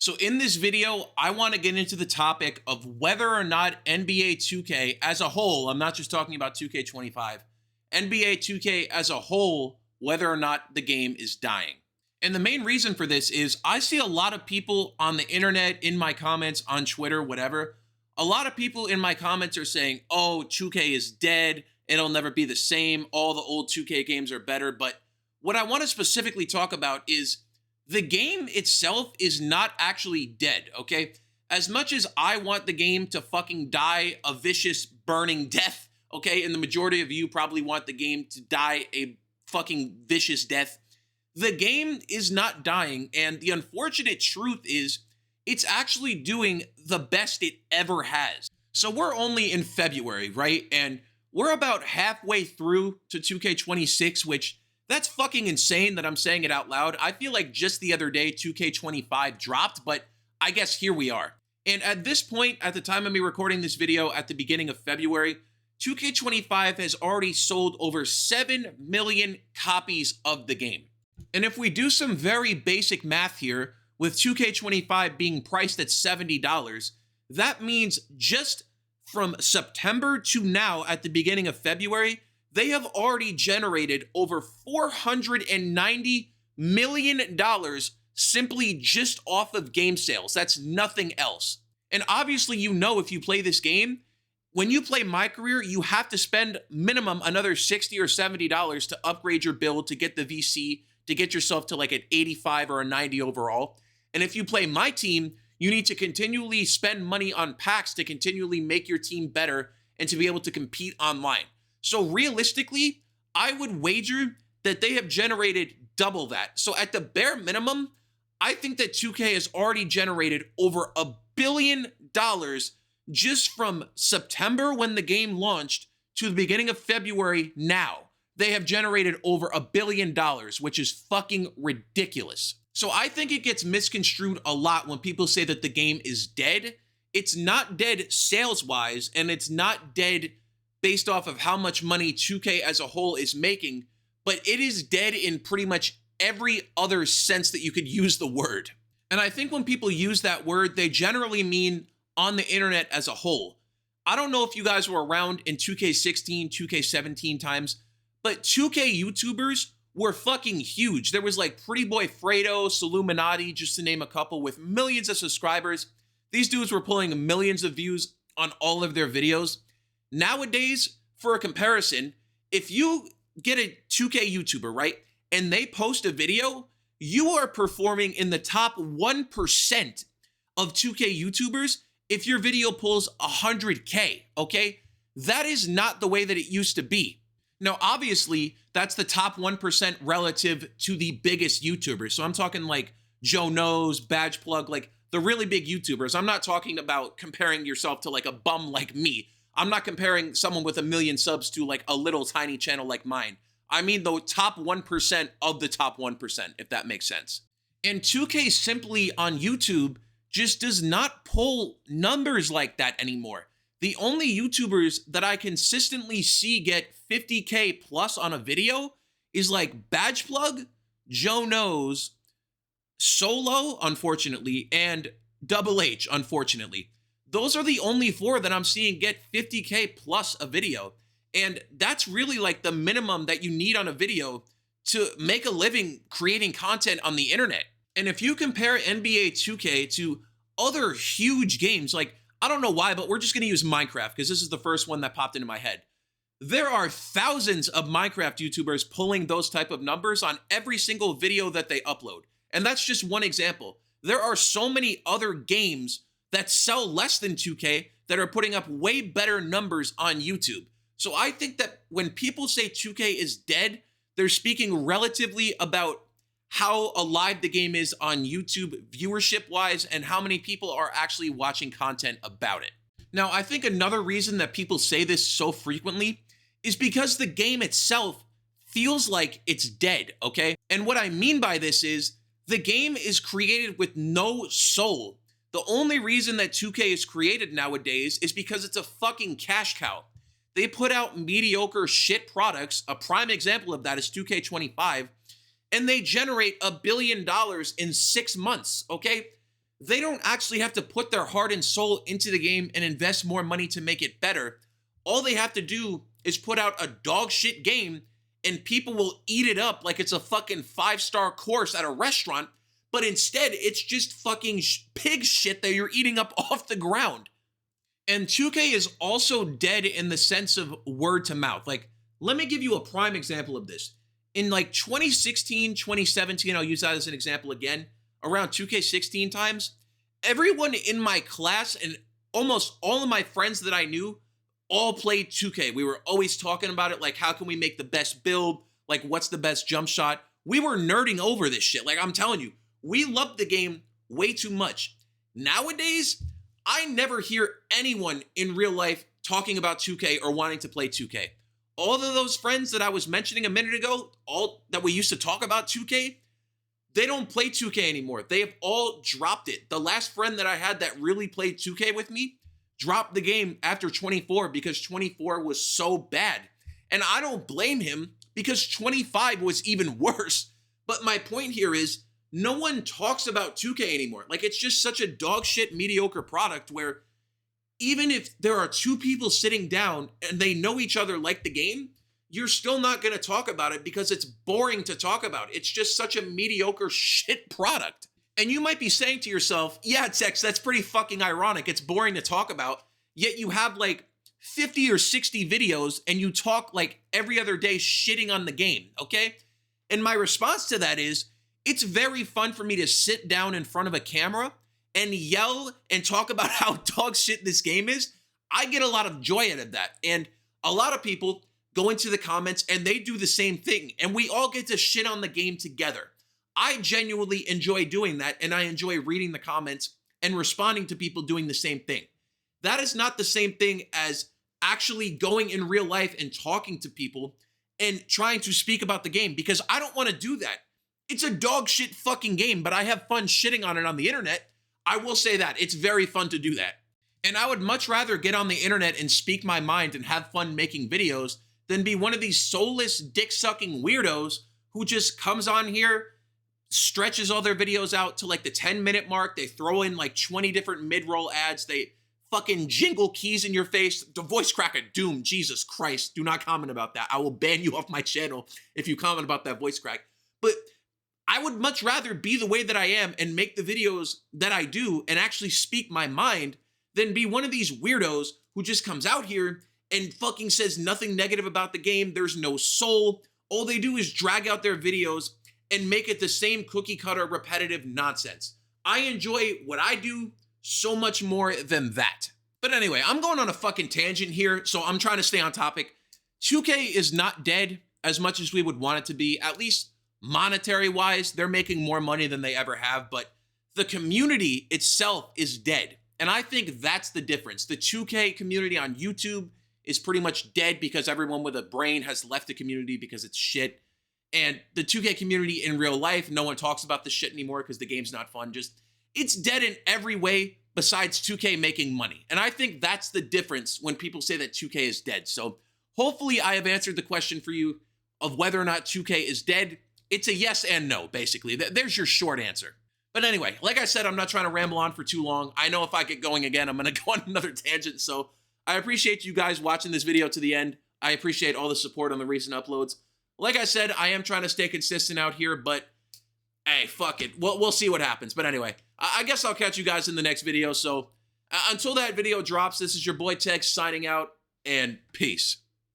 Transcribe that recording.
So in this video, I want to get into the topic of whether or not NBA 2K as a whole, I'm not just talking about 2K25, NBA 2K as a whole, whether or not the game is dying. And the main reason for this is I see a lot of people on the internet, in my comments, on Twitter, whatever. A lot of people in my comments are saying, oh, 2K is dead. It'll never be the same. All the old 2K games are better. But what I want to specifically talk about is the game itself is not actually dead, okay? As much as I want the game to fucking die a vicious burning death, okay, and the majority of you probably want the game to die a fucking vicious death, the game is not dying, and the unfortunate truth is it's actually doing the best it ever has. So we're only in February, right? And we're about halfway through to 2K26, which that's fucking insane that I'm saying it out loud. I feel like just the other day 2K25 dropped, but I guess here we are. And at this point, at the time of me recording this video at the beginning of February, 2K25 has already sold over 7 million copies of the game. And if we do some very basic math here, with 2K25 being priced at $70, that means just from September to now at the beginning of February, they have already generated over $490 million simply just off of game sales. That's nothing else. And obviously, you know, if you play this game, when you play mycareer, you have to spend minimum another $60 or $70 to upgrade your build, to get the VC, to get yourself to like an 85 or a 90 overall. And if you play my team, you need to continually spend money on packs to continually make your team better and to be able to compete online. So realistically, I would wager that they have generated double that. So at the bare minimum, I think that 2K has already generated over $1 billion just from September when the game launched to the beginning of February now. They have generated over $1 billion, which is fucking ridiculous. So I think it gets misconstrued a lot when people say that the game is dead. It's not dead sales-wise, and it's not dead based off of how much money 2K as a whole is making, but it is dead in pretty much every other sense that you could use the word. And I think when people use that word, they generally mean on the internet as a whole. I don't know if you guys were around in 2K16, 2K17 times, but 2K YouTubers were fucking huge. There was like Pretty Boy Fredo, Illuminati, just to name a couple, with millions of subscribers. These dudes were pulling millions of views on all of their videos. Nowadays, for a comparison, if you get a 2K YouTuber, right, and they post a video, you are performing in the top 1% of 2K YouTubers if your video pulls 100K, okay? That is not the way that it used to be. Now, obviously, that's the top 1% relative to the biggest YouTubers. So I'm talking like Joe Knows, Badge Plug, like the really big YouTubers. I'm not talking about comparing yourself to like a bum like me. I'm not comparing someone with 1 million subs to like a little tiny channel like mine. I mean the top 1% of the top 1%, if that makes sense. And 2K simply on YouTube just does not pull numbers like that anymore. The only YouTubers that I consistently see get 50K plus on a video is like Badge Plug, Joe Knows, Solo, unfortunately, and Double H, unfortunately. Those are the only 4 that I'm seeing get 50K plus a video. And that's really like the minimum that you need on a video to make a living creating content on the internet. And if you compare NBA 2K to other huge games, like, I don't know why, but we're just going to use Minecraft because this is the first one that popped into my head. There are thousands of Minecraft YouTubers pulling those type of numbers on every single video that they upload. And that's just one example. There are so many other games that sell less than 2K that are putting up way better numbers on YouTube. So I think that when people say 2K is dead, they're speaking relatively about how alive the game is on YouTube viewership-wise and how many people are actually watching content about it. Now, I think another reason that people say this so frequently is because the game itself feels like it's dead, okay? And what I mean by this is the game is created with no soul. The only reason that 2K is created nowadays is because it's a fucking cash cow. They put out mediocre shit products. A prime example of that is 2K25, and they generate $1 billion in 6 months, okay? they don't actually have to put their heart and soul into the game and invest more money to make it better. All they have to do is put out a dog shit game and people will eat it up like it's a fucking 5-star course at a restaurant, but instead it's just fucking pig shit that you're eating up off the ground. And 2K is also dead in the sense of word to mouth. Like, let me give you a prime example of this. In like 2016, 2017, I'll use that as an example again, around 2K16 times, everyone in my class and almost all of my friends that I knew all played 2K. We were always talking about it, like, how can we make the best build? Like, what's the best jump shot? We were nerding over this shit. Like, I'm telling you, we loved the game way too much. Nowadays, I never hear anyone in real life talking about 2K or wanting to play 2K. All of those friends that I was mentioning a minute ago, all that we used to talk about 2K, they don't play 2K anymore. They have all dropped it. The last friend that I had that really played 2K with me dropped the game after 24 because 24 was so bad. And I don't blame him because 25 was even worse. But my point here is no one talks about 2K anymore. Like, it's just such a dog shit mediocre product where even if there are two people sitting down and they know each other like the game, you're still not going to talk about it because it's boring to talk about. It's just such a mediocre shit product. And you might be saying to yourself, yeah, Tex, that's pretty fucking ironic. It's boring to talk about, yet you have like 50 or 60 videos and you talk like every other day shitting on the game, okay? And my response to that is, it's very fun for me to sit down in front of a camera and yell and talk about how dog shit this game is. I get a lot of joy out of that. And a lot of people go into the comments and they do the same thing. And we all get to shit on the game together. I genuinely enjoy doing that. And I enjoy reading the comments and responding to people doing the same thing. That is not the same thing as actually going in real life and talking to people and trying to speak about the game, because I don't want to do that. It's a dog shit fucking game, but I have fun shitting on it on the internet. I will say that. It's very fun to do that. And I would much rather get on the internet and speak my mind and have fun making videos than be one of these soulless, dick-sucking weirdos who just comes on here, stretches all their videos out to like the 10-minute mark. They throw in like 20 different mid-roll ads. They fucking jingle keys in your face. The voice crack of doom. Jesus Christ. Do not comment about that. I will ban you off my channel if you comment about that voice crack. But I would much rather be the way that I am and make the videos that I do and actually speak my mind than be one of these weirdos who just comes out here and fucking says nothing negative about the game. There's no soul. All they do is drag out their videos and make it the same cookie cutter repetitive nonsense. I enjoy what I do so much more than that. But anyway, I'm going on a fucking tangent here, so I'm trying to stay on topic. 2K is not dead as much as we would want it to be, at least monetary wise. They're making more money than they ever have, but the community itself is dead. And I think that's the difference. The 2K community on YouTube is pretty much dead because everyone with a brain has left the community because it's shit. And the 2K community in real life, no one talks about this shit anymore because the game's not fun. Just, it's dead in every way besides 2K making money. And I think that's the difference when people say that 2K is dead. So hopefully I have answered the question for you of whether or not 2K is dead. It's a yes and no, basically. There's your short answer. But anyway, like I said, I'm not trying to ramble on for too long. I know if I get going again, I'm going to go on another tangent. So I appreciate you guys watching this video to the end. I appreciate all the support on the recent uploads. Like I said, I am trying to stay consistent out here, but hey, fuck it. We'll see what happens. But anyway, I guess I'll catch you guys in the next video. So until that video drops, this is your boy Tex signing out, and peace.